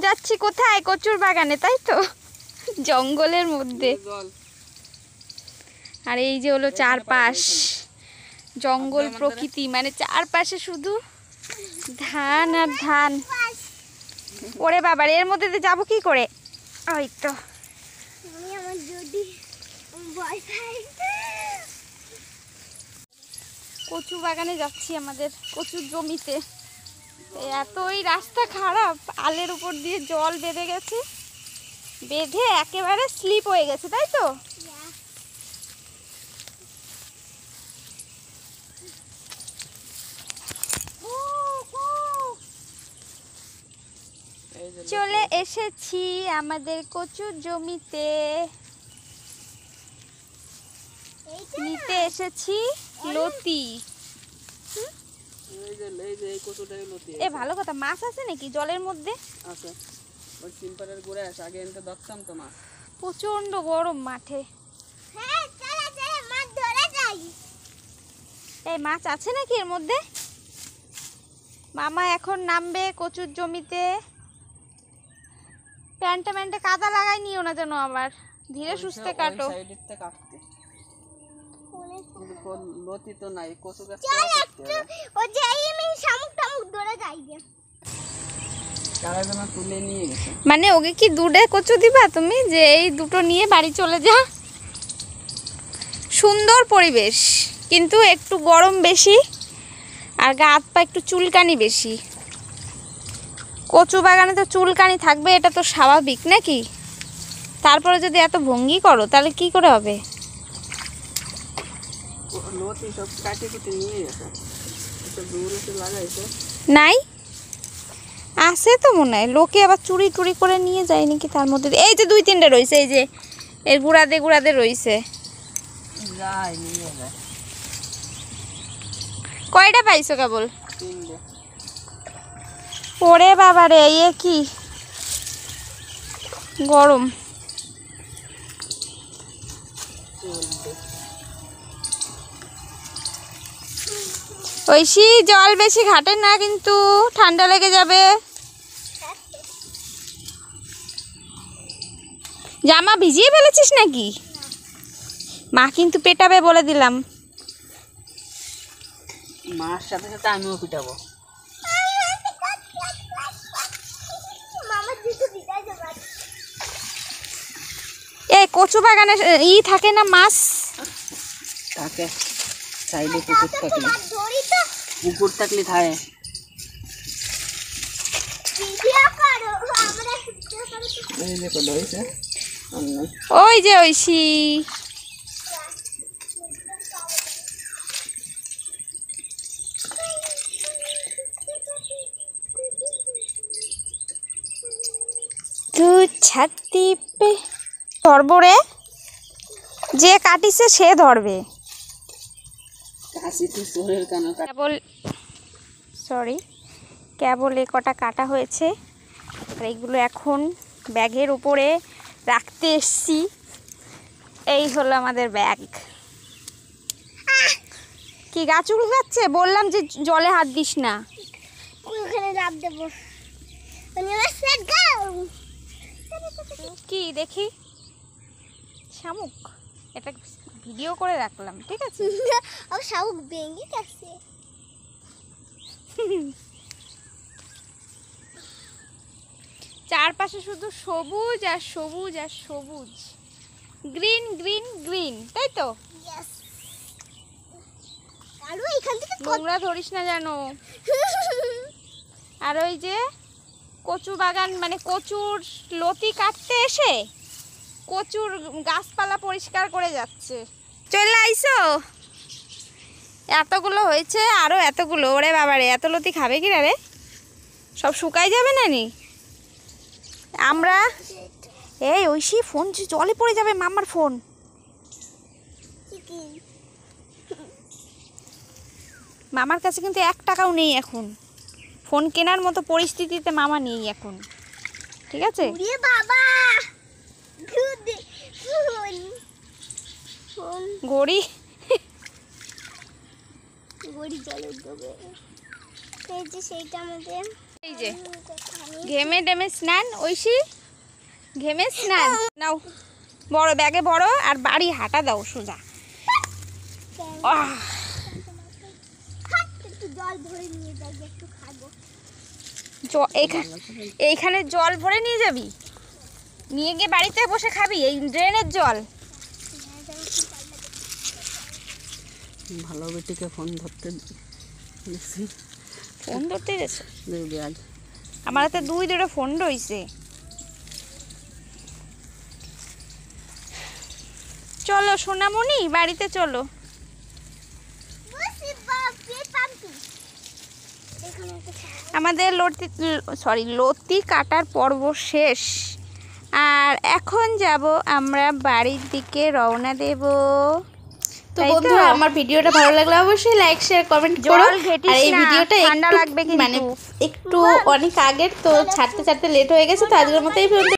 যাচ্ছি কোথায়? কচুর বাগানে, তাই তো? জঙ্গলের মধ্যে। আর এই যে হলো চারপাশ জঙ্গল, প্রকৃতি, মানে চারপাশে শুধু ধান আর ধান। ওরে বাবার, এর মধ্যে দিয়ে যাবো কি করে? ওই তো কচু বাগানে যাচ্ছি, আমাদের কচুর জমিতে। এতই রাস্তা খারাপ, আলের উপর দিয়ে জল বেঁধে গেছে, বেঁধে একেবারে স্লিপ হয়ে গেছে, তাই তো? চলে এসেছি আমাদের কচুর জমিতে, নিতে এসেছি লতি। এ ভালো কথা, মাছ আছে নাকি জলের মধ্যে? প্রচন্ড গরম মাঠে। এই মাছ আছে নাকি এর মধ্যে? মামা এখন নামবে কচুর জমিতে। প্যান্টে প্যান্টে কাদা লাগাই নিও না যেন, আবার ধীরে সুস্থে কাটো। মানে ওকে কি দুধে কচু দিবা তুমি, যে এই দুটো নিয়ে বাড়ি চলে যা? সুন্দর পরিবেশ, কিন্তু একটু গরম বেশি, আর গা হাত পা একটু চুলকানি বেশি। কচু বাগানে তো চুলকানি থাকবে, এটা তো স্বাভাবিক নাকি? তারপরে যদি এত ভঙ্গি করো তাহলে কি করে হবে? নাই আছে তো মনে হয়, লোকে আবার চুরি টুরি করে নিয়ে যায় নাকি তার মধ্যে। এই যে 2-3টে রয়েছে, এই যে এর গুড়াদে গুড়াদে রয়েছে। কয়টা পাইছো কেবল? ওরে বাবারে, এ কি গরম! ঐশী, জল বেশি ঘাটে না কিন্তু, ঠান্ডা লেগে যাবে। জামা ভিজিয়ে ফেলেছিস নাকি? মা কিন্তু পেটাবে বলে দিলাম। মার সাথে সাথে আমিও পিটাবো। এই কচু বাগানে ই থাকে না, মাছ থাকে সাইডে, পুকুর থাকলে থাকে। ওই যে ঐশী, ছাতি পে ধরবো রে, যে কাটিছে সে ধরবে। কেবল সরি, কেবল এ কটা কাটা হয়েছে, আর এইগুলো এখন ব্যাগের উপরে রাখতে এসছি। এই হলো আমাদের ব্যাগ। কি গাছ উড়াচ্ছে? বললাম যে জলে হাত দিস না। কি দেখি? শামুক। এটা ভিডিও করে রাখলাম, ঠিক আছে? শামুক ভেঙে গেছে। চারপাশে শুধু সবুজ আর সবুজ আর সবুজ, গ্রিন গ্রিন গ্রিন, তাই তো? নোংরা ধরিস না জানো। আর ওই যে কচু বাগান, মানে কচুর লতি কাটতে এসে কচুর গাছপালা পরিষ্কার করে যাচ্ছে। চলে আইসো, এতগুলো হয়েছে, আরো এতগুলো। ওরে বাবারে, এত লতি খাবে কি রে? সব শুকাই যাবে না নি? আমরা এই ঐশী, ফোন জলে পড়ে যাবে, মামার ফোন। মামার কাছে কিন্তু 1 টাকাও নেই এখন, ফোন কেনার মতো পরিস্থিতিতে মামা নেই এখন, ঠিক আছে? ঘড়ি ঘড়ি জলে ডুবে, এই যে সেইটা আমাদের, এই যে ঘেমে টেমে স্নান, ঐশী ঘেমে স্নান নাও, বড় ব্যাগে বড় আর বাড়ি হাঁটা দাও সোজা। এইখানে জল ভরে নিয়ে যাবি, নিয়ে গিয়ে বাড়িতে বসে খাবি এই ড্রেনের জল। ভালো বেটিকে ফোন ধরতে ফোন ধরতে গেছে, আমার হাতে দুটো ফোন রয়েছে। চলো সোনামণি বাড়িতে চলো। আমাদের লতি কাটার পর্ব শেষ, আর এখন যাব আমরা বাড়ির দিকে রওনা দেব। তো বন্ধুরা আমার ভিডিওটা ভালো লাগলে অবশ্যই লাইক শেয়ার কমেন্ট করো। আর এই ভিডিওটা ঠান্ডা লাগবে মানে একটু অনেক আগের, তো ছাড়তে লেট হয়ে গেছে, তো আজকের মতো এই পর্যন্ত।